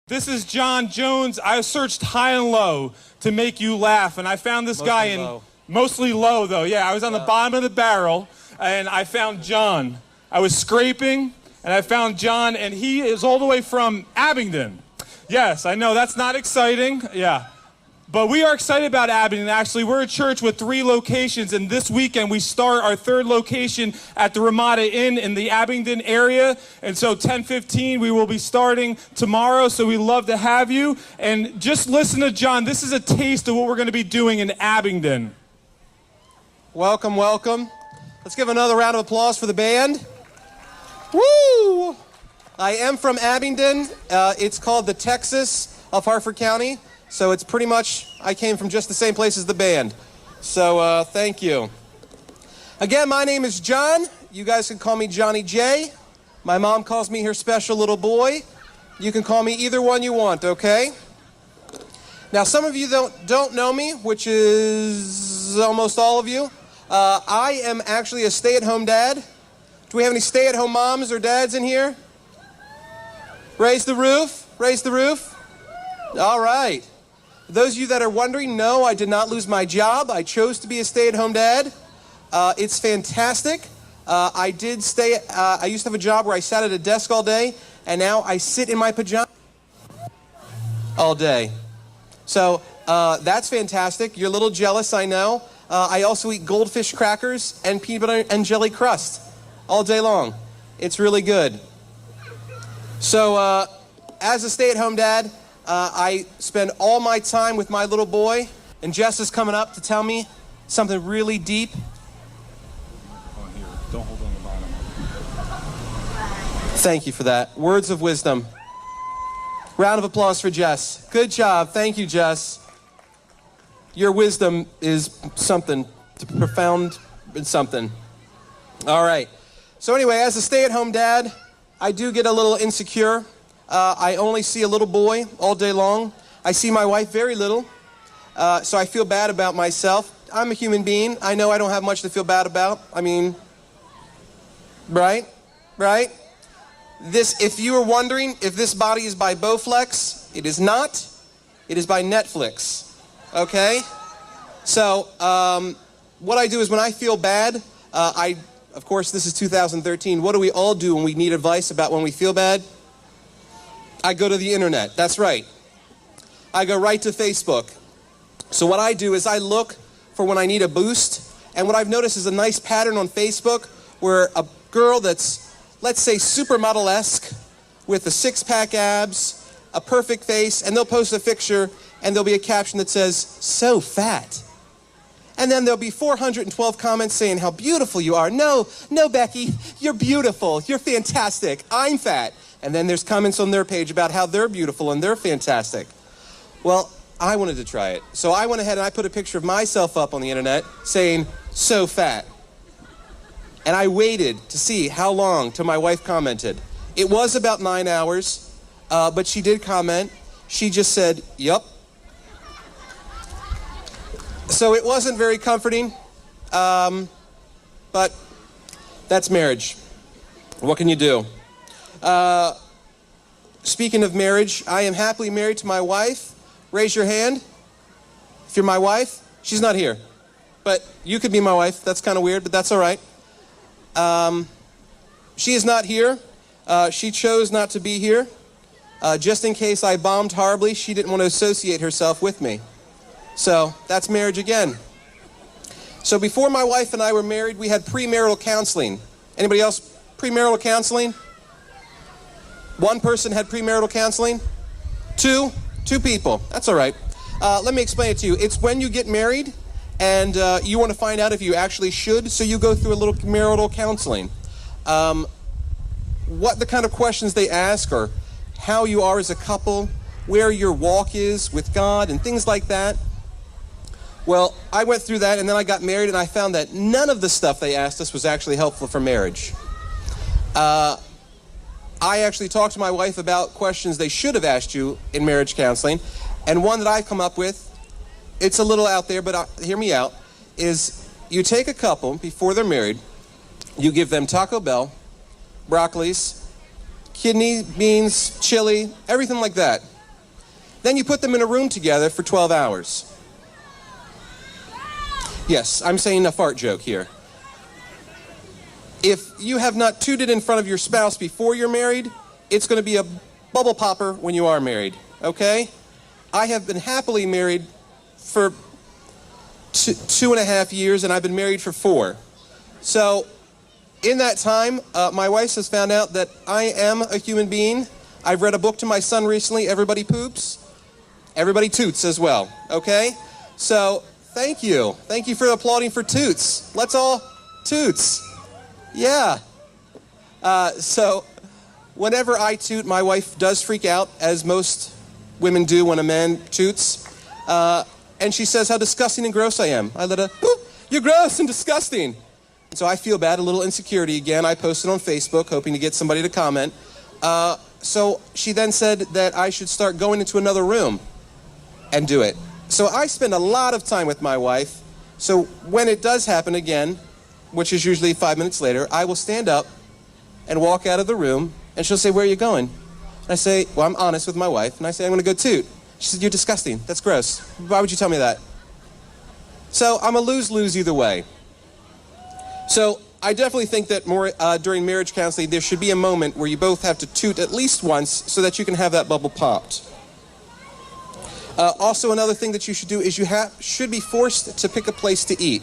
This is John Jones. I searched high and low to make you laugh, and I found this guy in mostly low, though. Yeah, I was on the bottom of the barrel, and I found John. I was scraping, and I found John, and he is all the way from Abingdon. Yes, I know, that's not exciting. Yeah. But we are excited about Abingdon. Actually, we're a church with 3 locations, and this weekend we start our 3rd location at the Ramada Inn in the Abingdon area. And so 10:15, we will be starting tomorrow, so we love to have you. And just listen to John. This is a taste of what we're going to be doing in Abingdon. Welcome, welcome. Let's give another round of applause for the band. Woo! I am from Abingdon. It's called the Texas of Harford County. So it's pretty much, I came from just the same place as the band. So thank you. Again, my name is John. You guys can call me Johnny J. My mom calls me her special little boy. You can call me either one you want, okay? Now, some of you don't know me, which is almost all of you. I am actually a stay-at-home dad. Do we have any stay-at-home moms or dads in here? Raise the roof. Raise the roof. All right. Those of you that are wondering, no, I did not lose my job. I chose to be a stay-at-home dad. It's fantastic. I used to have a job where I sat at a desk all day, and now I sit in my pajamas all day. So that's fantastic. You're a little jealous, I know. I also eat goldfish crackers and peanut butter and jelly crust all day long. It's really good. So as a stay-at-home dad, I spend all my time with my little boy, and Jess is coming up to tell me something really deep. On here. Don't hold on the bottom. Thank you for that. Words of wisdom. Round of applause for Jess. Good job. Thank you, Jess. Your wisdom is something, profound something. All right. So anyway, as a stay-at-home dad, I do get a little insecure. I only see a little boy all day long. I see my wife very little, so I feel bad about myself. I'm a human being. I know I don't have much to feel bad about. I mean, right? Right? If you were wondering if this body is by Bowflex, it is not. It is by Netflix, okay? So what I do is when I feel bad, of course, this is 2013. What do we all do when we need advice about when we feel bad? I go to the internet. That's right. I go right to Facebook. So what I do is I look for when I need a boost. And what I've noticed is a nice pattern on Facebook where a girl that's, let's say, supermodel-esque with a six-pack abs, a perfect face, and they'll post a picture and there'll be a caption that says, "So fat." And then there'll be 412 comments saying how beautiful you are. No, Becky, you're beautiful. You're fantastic. I'm fat. And then there's comments on their page about how they're beautiful and they're fantastic. Well, I wanted to try it. So I went ahead and I put a picture of myself up on the internet saying, "So fat." And I waited to see how long till my wife commented. It was about 9 hours, but she did comment. She just said, "Yup." So it wasn't very comforting, but that's marriage. What can you do? Speaking of marriage, I am happily married to my wife. Raise your hand if you're my wife. She's not here, but you could be my wife. That's kind of weird, but that's all right. She is not here. She chose not to be here. Just in case I bombed horribly, she didn't want to associate herself with me. So that's marriage again. So before my wife and I were married, we had premarital counseling. Anybody else premarital counseling? One person had premarital counseling? Two people. That's all right. Let me explain it to you. It's when you get married and you want to find out if you actually should, so you go through a little marital counseling. What the kind of questions they ask or how you are as a couple, where your walk is with God and things like that. Well, I went through that and then I got married and I found that none of the stuff they asked us was actually helpful for marriage. I actually talked to my wife about questions they should have asked you in marriage counseling, and one that I've come up with, it's a little out there, but hear me out, is you take a couple before they're married, you give them Taco Bell, broccolis, kidney, beans, chili, everything like that. Then you put them in a room together for 12 hours. Yes, I'm saying a fart joke here. If you have not tooted in front of your spouse before you're married, it's going to be a bubble popper when you are married, okay? I have been happily married for 2.5 years, and I've been married for 4. So, in that time, my wife has found out that I am a human being. I've read a book to my son recently, Everybody Poops. Everybody toots as well, okay? So, thank you. Thank you for applauding for toots. Let's all toots. Yeah. So, whenever I toot, my wife does freak out, as most women do when a man toots. And she says how disgusting and gross I am. I let her, you're gross and disgusting. And so I feel bad, a little insecurity again. I posted on Facebook, hoping to get somebody to comment. So she then said that I should start going into another room and do it. So I spend a lot of time with my wife. So when it does happen again, which is usually 5 minutes later, I will stand up and walk out of the room, and she'll say, where are you going? And I say, well, I'm honest with my wife, and I say, I'm going to go toot. She said, you're disgusting. That's gross. Why would you tell me that? So I'm a lose-lose either way. So I definitely think that during marriage counseling, there should be a moment where you both have to toot at least once so that you can have that bubble popped. Also, another thing that you should do is you should be forced to pick a place to eat.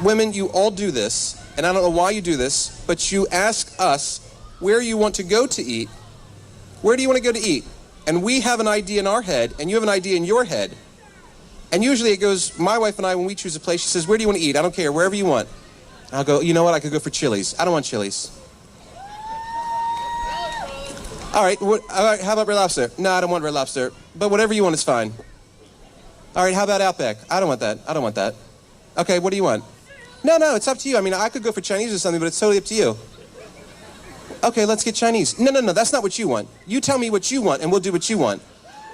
Women, you all do this, and I don't know why you do this, but you ask us where you want to go to eat. Where do you want to go to eat? And we have an idea in our head, and you have an idea in your head. And usually it goes, my wife and I, when we choose a place, she says, where do you want to eat? I don't care, wherever you want. I'll go, you know what, I could go for Chili's. I don't want Chili's. All right, how about Red Lobster? No, I don't want Red Lobster, but whatever you want is fine. All right, how about Outback? I don't want that. I don't want that. Okay, what do you want? No, it's up to you. I mean, I could go for Chinese or something, but it's totally up to you. Okay, let's get Chinese. No, that's not what you want. You tell me what you want, and we'll do what you want.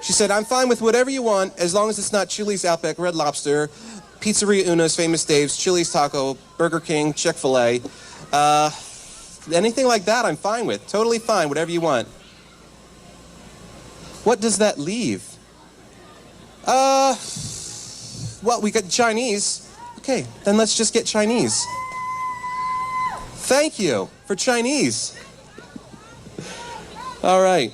She said, I'm fine with whatever you want, as long as it's not Chili's, Outback, Red Lobster, Pizzeria Uno's, Famous Dave's, Chili's Taco, Burger King, Chick-fil-A. Anything like that, I'm fine with. Totally fine, whatever you want. What does that leave? Well, we got Chinese. Okay, then let's just get Chinese. Thank you for Chinese. All right.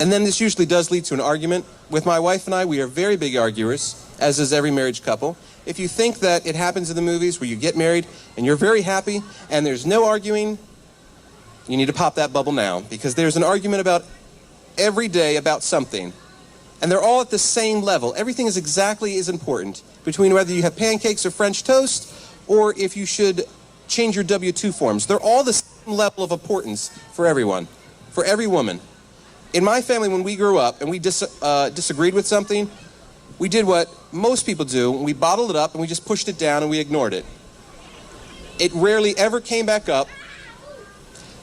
And then this usually does lead to an argument. With my wife and I, we are very big arguers, as is every marriage couple. If you think that it happens in the movies where you get married and you're very happy and there's no arguing, you need to pop that bubble now, because there's an argument about every day about something. And they're all at the same level. Everything is exactly as important between whether you have pancakes or French toast or if you should change your W-2 forms. They're all the same level of importance for everyone, for every woman. In my family, when we grew up and we disagreed with something, we did what most people do. We bottled it up and we just pushed it down and we ignored it. It rarely ever came back up.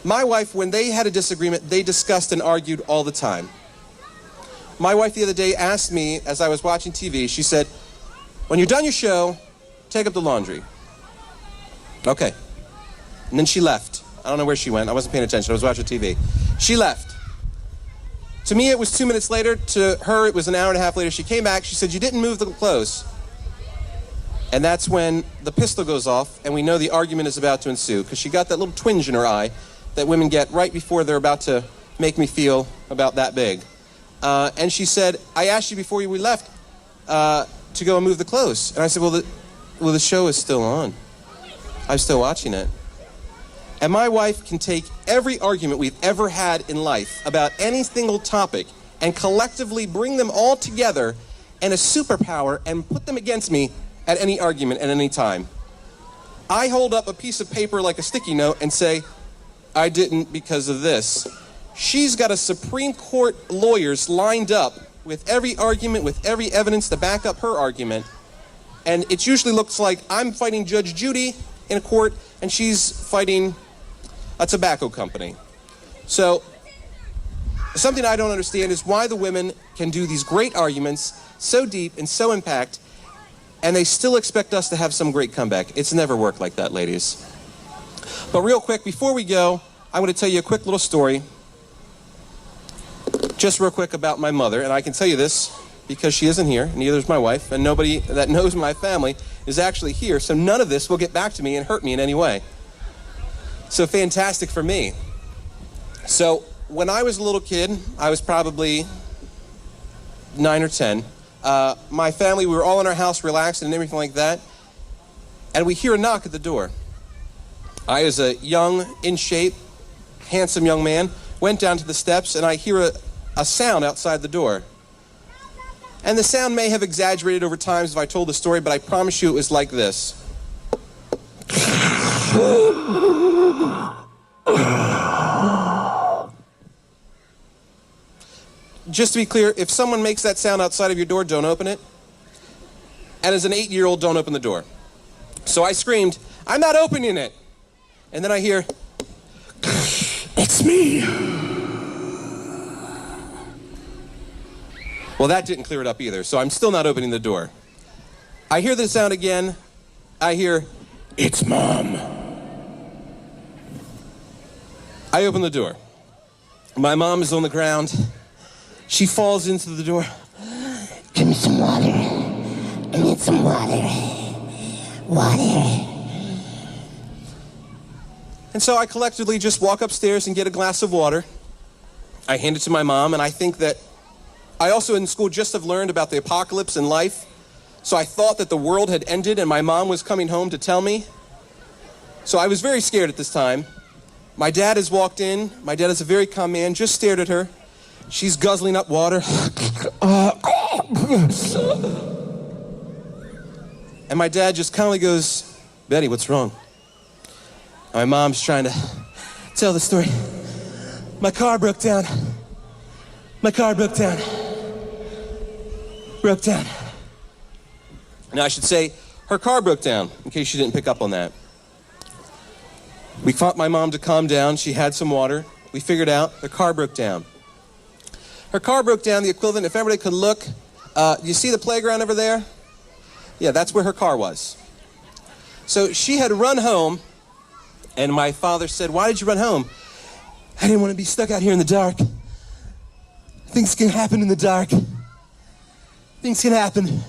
My wife, when they had a disagreement, they discussed and argued all the time. My wife the other day asked me, as I was watching TV, she said, when you're done your show, take up the laundry. Okay. And then she left. I don't know where she went. I wasn't paying attention. I was watching TV. She left. To me, it was 2 minutes later. To her, it was an hour and a half later. She came back. She said, you didn't move the clothes. And that's when the pistol goes off, and we know the argument is about to ensue, because she got that little twinge in her eye that women get right before they're about to make me feel about that big. And she said, I asked you before we left to go and move the clothes. And I said, well, the show is still on. I'm still watching it. And my wife can take every argument we've ever had in life about any single topic and collectively bring them all together in a superpower and put them against me at any argument at any time. I hold up a piece of paper like a sticky note and say, I didn't because of this. She's got a Supreme Court lawyers lined up with every argument, with every evidence to back up her argument. And it usually looks like I'm fighting Judge Judy in a court and she's fighting a tobacco company. So something I don't understand is why the women can do these great arguments so deep and so impact, and they still expect us to have some great comeback. It's never worked like that, ladies. But real quick, before we go, I want to tell you a quick little story. Just real quick about my mother, and I can tell you this because she isn't here, neither is my wife, and nobody that knows my family is actually here, so none of this will get back to me and hurt me in any way. So fantastic for me. So when I was a little kid, I was probably 9 or 10, my family, we were all in our house relaxing and everything like that, and we hear a knock at the door. I, as a young, in shape, handsome young man, went down to the steps, and I hear a sound outside the door. And the sound may have exaggerated over times if I told the story, but I promise you it was like this. Just to be clear, if someone makes that sound outside of your door, don't open it. And as an 8-year-old, don't open the door. So I screamed, "I'm not opening it." And then I hear, "It's me." Well, that didn't clear it up either, so I'm still not opening the door. I hear the sound again. I hear, "It's Mom." I open the door. My mom is on the ground. She falls into the door. "Give me some water. I need some water. Water." And so I collectively just walk upstairs and get a glass of water. I hand it to my mom, and I think that I also in school just have learned about the apocalypse in life. So I thought that the world had ended and my mom was coming home to tell me. So I was very scared at this time. My dad has walked in. My dad is a very calm man, just stared at her. She's guzzling up water. And my dad just kindly goes, "Betty, what's wrong?" My mom's trying to tell the story. My car broke down. My car broke down. Broke down. Now I should say, her car broke down, in case you didn't pick up on that. We fought my mom to calm down. She had some water. We figured out her car broke down. Her car broke down, the equivalent, if everybody could look, you see the playground over there? Yeah, that's where her car was. So she had run home, and my father said, "Why did you run home?" "I didn't want to be stuck out here in the dark. Things can happen in the dark. Things can happen."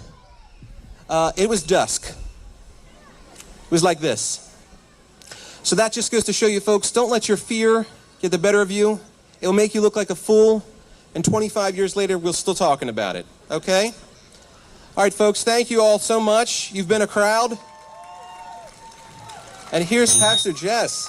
It was dusk. It was like this. So that just goes to show you, folks, don't let your fear get the better of you. It'll make you look like a fool, and 25 years later, we're still talking about it, okay? All right, folks, thank you all so much. You've been a crowd. And here's Pastor Jess.